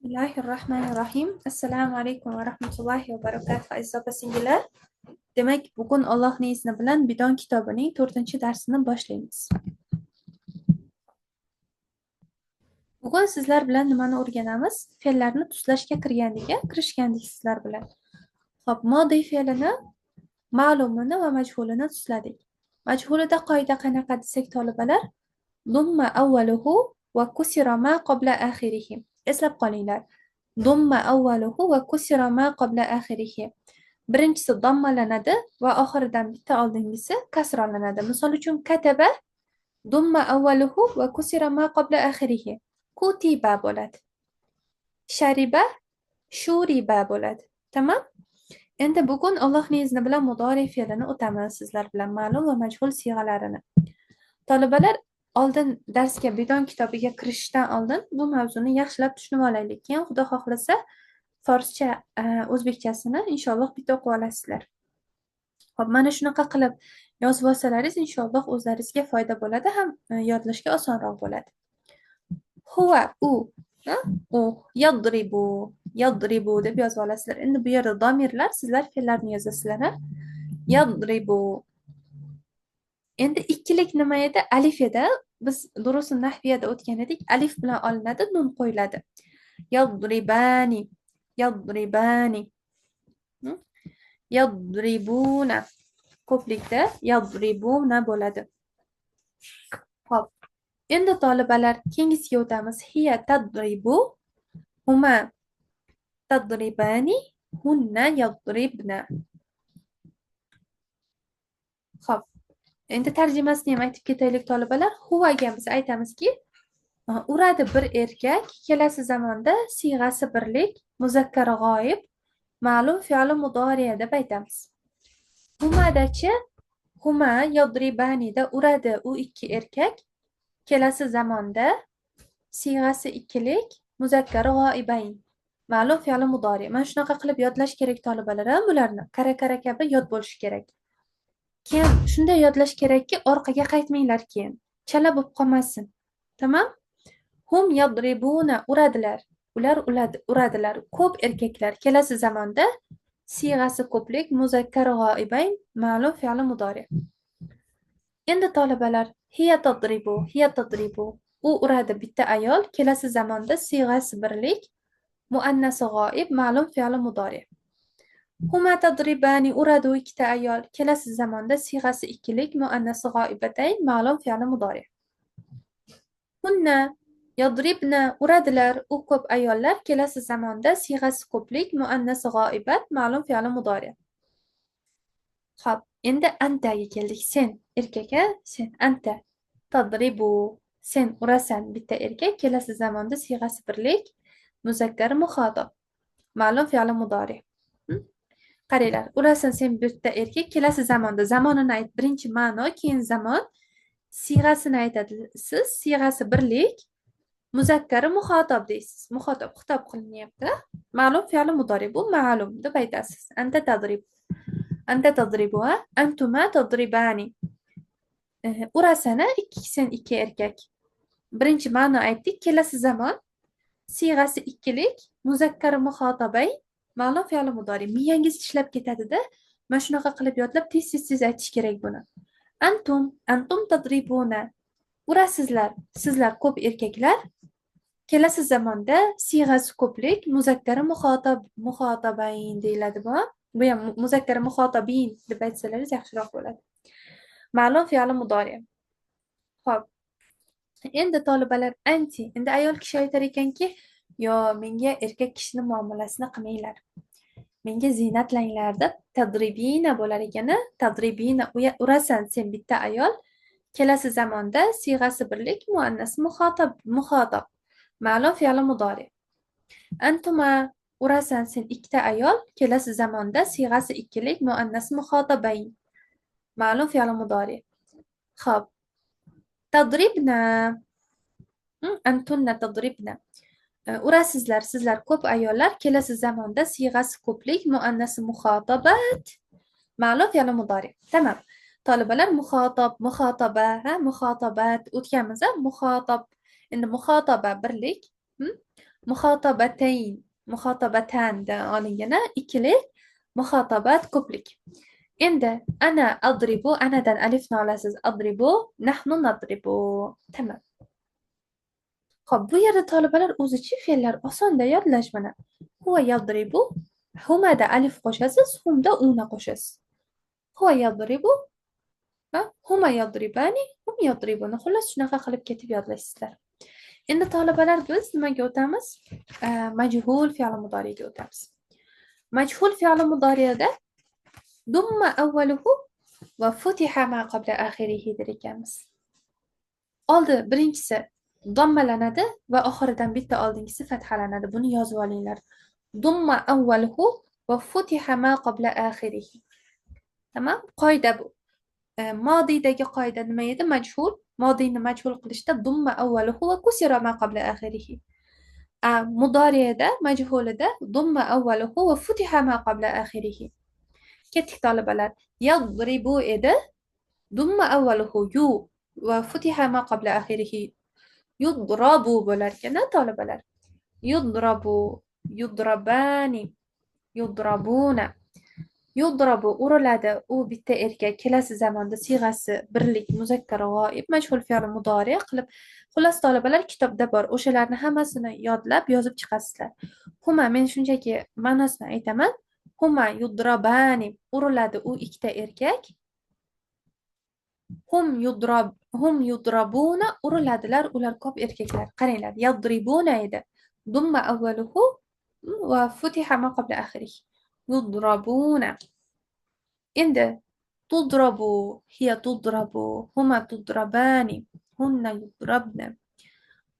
Bismillahirrahmanirrahim. Assalomu alaykum va rahmatullohi va barakatuh. Aziz opa-singillar, demak, bugun Allohning izni bilan Bidon kitobining 4-darsini boshlaymiz. Bugun sizlar bilan nimani o'rganamiz? Fe'llarni tuslashga kirishgandik sizlar bilan. Xo'p, modi fe'lini, ma'lumini va majhulini tusladik. Majhulida qoida qanaqa desak, tolibalar, dumma awwaluhu va kusira ma qabla akhirih. Eslab qolinglar. Dumma awwaluhu va kusira ma qabla akhirih. Birinchisi dommalanadi va oxiridan bitta oldingisi kasrolanadi. Misol uchun kataba dumma awwaluhu va kusira ma qabla akhirih. Kutiba bo'ladi. Shariba shuriba bo'ladi. Tamam? Endi bugun Allohning izni bilan mudori fe'lini o'tamiz sizlar bilan ma'lum va majhul siyg'alarini. Tolibalar, oldin darsga Bidon kitobiga kirishdan oldin bu mavzuni yaxshilab tushunib olaylik. Keyin Xudo xohlasa forscha, o'zbekchasini inshaalloh bitta o'qib olasizlar. Xo'p, mana shunaqa qilib yozib olsalaringiz inshaalloh o'zlaringizga foyda bo'ladi, ham yodlashga osonroq bo'ladi. Huwa u, u yadribu deb yozib olasizlar. Endi bu yerda domirlar, sizlar fe'llarni yozasizlar, yadribu. Endi ikkilik nima edi? Alif edi. Biz durusi nahviyada o'tgan edik. Alif bilan olinadi, nun qo'yiladi. Yadribani, yadribani. Yadribuna. Ko'plikda yadribuna bo'ladi. Xo'p. Endi tolibalar, keyingisiga o'tamiz. Hiya tadribu, huma tadribani, hunna yadribna. Xo'p. Endi tarjimasini ham aytib ketaylik tolibalar. Huvaga biz aytamizki, uradi bir erkak, kelasi zamonda siyg'asi birlik, muzakkar g'oyib, ma'lum fe'li mudori deb aytamiz. Humadachi, huma yadribanida uradi u ikki erkak, kelasi zamonda siyg'asi ikkilik, muzakkar g'oibayn, ma'lum fe'li mudori. Mana shunaqa qilib yodlash kerak tolibalar, bularni qara kabi yod bo'lishi kerak. Keyin shunday yodlash kerakki, orqaga qaytmanglar keyin. Chala bo'lib qolmasin. Tamam? Hum yadribuna, uradilar. Ular uradilar. Ko'p erkaklar kelasi zamonda siyg'asi ko'plik, muzakkar g'oibayn, ma'lum fe'li mudori. Endi tolibalar, hiya tadribu. U uradi bitta ayol, kelasi zamonda siyg'asi birlik, muannasi g'oib, ma'lum fe'li mudori. Huma tadribani, uradi u ikkita ayol, kelasi zamonda siyg'asi ikkilik, muannasi g'oibatayn, ma'lum fe'li mudori. Hunna yadribna, uradilar u ko'p ayollar, kelasi zamonda siyg'asi ko'plik, muannasi g'oibat, ma'lum fe'li mudori. Xo'p, endi antaga keldik. Sen erkak, sen anta tadribu, sen urasan bitta erkak, kelasi zamonda siyg'asi birlik, muzakkar muxotob, ma'lum fe'li mudori. Qaranglar, urasan sen bitta erkak, kelasi zamonda zamonini ayt, birinchi ma'no, keyin zamon, siyg'asini aytasiz, siyg'asi birlik, muzakkari muxotob deysiz. Muxotob xitob qilinyapti. Ma'lum fe'li mudori, bu ma'lum deb aytasiz. Anta tadribu, antuma tadribani. Urasana, sen ikki erkak. Birinchi ma'no aytdik, kelasi zamon, siyg'asi ikkilik, muzakkari muxotobay, ma'lum fe'li mudori. Miyangiz ishlab ketadi-da. Mana shunaqa qilib yodlab tez aytish kerak buni. Antum tadribuna. Urasizlar, sizlar ko'p erkaklar. Kelasi zamonda siyg'asi ko'plik, muzakkari muxotobayn deyiladi bu. Bu ham muzakkari muxotobin deb aytsalaringiz yaxshiroq bo'ladi. Ma'lum fe'li mudori. Xo'p. Endi tolibalar, anti. Endi ayol kishi aytar ekanki, yo, menga erkak kishini muomalasini qilmanglar. Menga ziynatlanglar deb tadribina bo'lar ekan. Tadribina, urasan sen bitta ayol, kelasi zamonda siyg'asi birlik, muannas muxotob, ma'lum fe'li mudori. Antuma, urasan sen ikkita ayol, kelasi zamonda siyg'asi ikkilik, muannas muxotobayn, ma'lum fe'li mudori. Xo'p. Tadribna, antunna tadribna. Urasizlar, sizlar ko'p ayollar, kelasi zamonda siyg'asi ko'plik, muannasi muxotobat, ma'lum fe'li mudori. Tamam. Tolibalar, muxotoba, muxotobat o'tganmiz, muxotob. Endi muxotoba birlik, muxotabatayn, muxotabatandan olingani ikkilik, muxotabat ko'plik. Endi ana adribu, anadan alifni olasiz. Adribu, nahnu nadribu. Tamam. Xo'p, bu yerda talabalar o'zichi fe'llar osonda yodlash mana. Huva yadribu, humada alif qo'shasiz, humda una qo'shasiz. Huva yadribu, huma yadribani, hum yadribuni. Xullas shunaqa qilib ketib yodlaysizlar. Endi talabalar biz nimaga o'tamiz? Majhul fe'l mudoriga o'tamiz. Majhul fe'l mudorida dumma avvaluhu va futiha ma qabla axirihi der ekanmiz. Oldi birinchisi dommalanadi va oxiridan bitta oldingisi fathalanadi. Buni yozib olinglar. Dumma avvaluhu va futiha ma qabla axirihi. Tamam? Qoida bu. Modiyadagi qoida nima edi? Majhul. Modiyni majhul qilishda dumma avvaluhu va kusira ma qabla axirihi. Mudoriyada, majhulida dumma avvaluhu va futiha ma qabla axirihi. Ketdik talabalar. Yadribu edi. Dumma avvaluhu yu va futiha ma qabla axirihi. Yudrabu bo'lar ekan talabalar. Yudrabu, yudrabani, yudrabuna. Yudrabu uriladi, u bitta erkak, kelasi zamonda siyg'asi birlik, muzakkar g'oib, majhul fe'l mudori qilib. Xullas talabalar kitobda bor, o'shalarni hammasini yodlab yozib chiqasizlar. Huma, men shunchaki ma'nosini aytaman. Huma yudrabani, uriladi, u ikkita erkak. Hum yudrabuna, uriladilar, ular ko'p erkaklar. Qaranglar, yadribuna edi. Dumma avvaluhu va futiha ma qabla axirih. Yudrabuna. Endi tudrabu, hiya tudrabu, huma tudrabani, hunna yudrabna.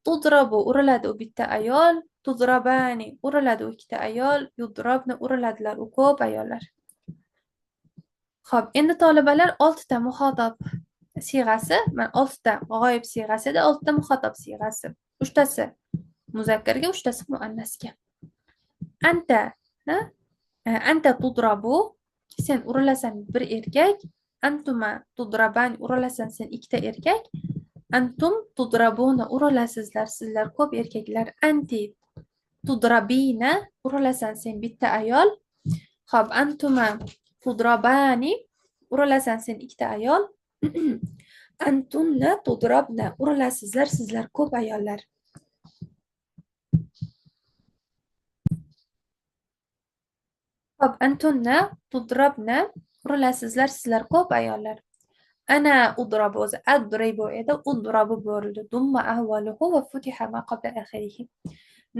Tudrabu uriladi, u bitta ayol. Tudrabani uriladi, u ikkita ayol. Yudrabna uriladilar, u ko'p ayollar. Xo'p, endi talabalar 6 ta muxotob siyg'asi, mana 6 ta g'oyib siyg'asida, 6 ta muxotob siyg'asi. 3 tasi muzakkarga, 3 tasi muannasga. Anta, anta tudrabu, sen urilasan bir erkak. Antuma tudraban, urilasan sen ikkita erkak. Antum tudrabuna, urilasizlar sizlar ko'p erkaklar. Anti tudrabina, urilasan sen bitta ayol. Xo'p, antuma tudrabani, urilasan sen ikkita ayol. Antunna tudrabna, urilasizlar sizlar ko'p ayollar. Xo'p, antunna tudrabna, urilasizlar sizlar ko'p ayollar. Ana udrabu, o'zi adribu edi, udrabu bo'ldi. Dumma avvaluhu va futiha ma qabla axirihi.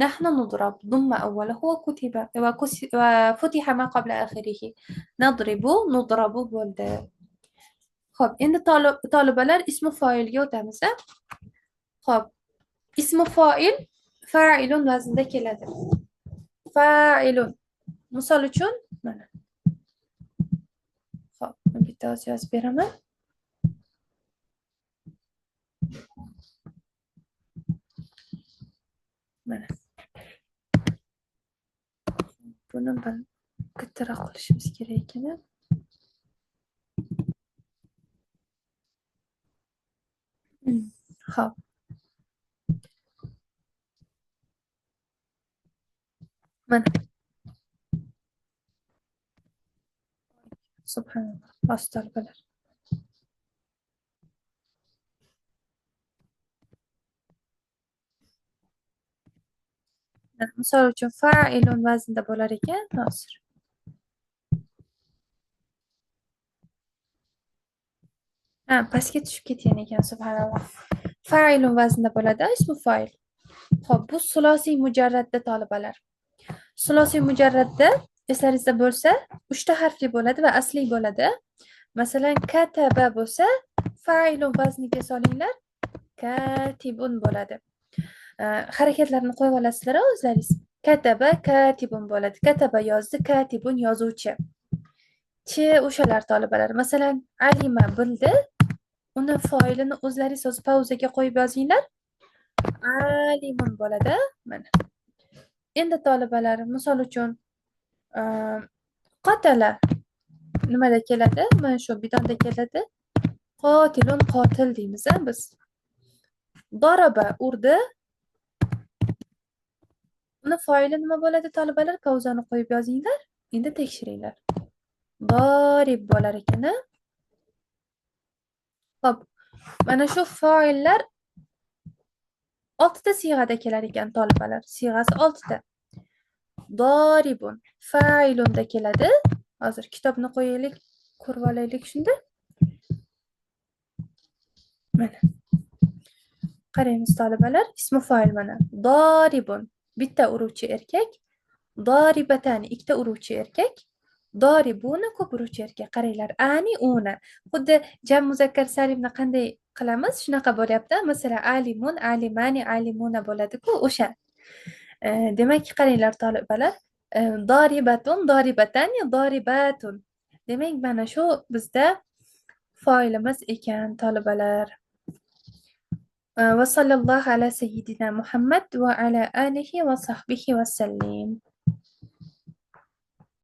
Nahnu nudrab, dumma avvaluhu va kutiba va futiha ma qabla axirihi. Nadribu, nudrabu bo'ldi. Xo'p, endi tolibalar ismi foilga o'tamiz. Xo'p, ismi foil fa'ilun vaznida keladi. Fa'ilun. Misol uchun mana. Xo'p, bitta yozib beraman. Mana. Buni kattaroq qilishimiz kerak ekan. Xo'p. Mana. Subhanallah. Astagfirullah. Misol uchun fa'ilun vaznida bo'lar ekan, hozir. Pastga tushib ketgan ekan, subhanallah. Fa'ilun vaznida bo'ladi, ismi fa'il. Xo'p, bu sulosiy mujarradda tolibalar. Sulosiy mujarradda eslaringizda bo'lsa, 3 ta harfli bo'ladi va asli bo'ladi. Masalan, kataba bo'lsa, fa'ilun vazniga solinglar, katibun bo'ladi. Harakatlarni qo'yib olasizlar o'zlaringiz. Kataba, katibun bo'ladi. Kataba yozdi, katibun yozuvchi. O'shalar tolibalar. Masalan, alima bildi. Uni foilini o'zlaringiz o'z pauzaga qo'yib yozinglar. Alimun bo'ladi. Mana. Endi tolibalar, misol uchun qatala nimada keladi? Mana shu bidonda keladi. Qotilun, qotil deymiz biz. Daraba urdi. buni foili nima bo'ladi tolibalar? Kavzani qo'yib yozinglar. Endi tekshiringlar. Dorib bo'lar ekan. Xo'p, mana shu foillar 6 ta siyg'ada kelar ekan tolibalar. Siyg'asi 6 ta. Doribun failunda keladi. Hozir kitobni qo'yaylik, ko'rib olaylik shunda. Mana. Qaraymiz tolibalar, ismi foil mana. Doribun bitta uruvchi erkak, doribatani ikkita uruvchi erkak, doribuna ko'p uruvchi erkak. Qaranglar, ani una. Xuddi jam muzakkar salimni qanday qilamiz? Shunaqa bo'lyapti. Masalan, alimun, alimani, alimuna bo'ladi-ku, o'sha. Demak, qaranglar tolibalar, doribatun, doribatani, doribatun. Demak, mana shu bizda foilimiz ekan tolibalar. Va sallallohu ala sayyidina Muhammad va ala alihi va sahbihi va sallim.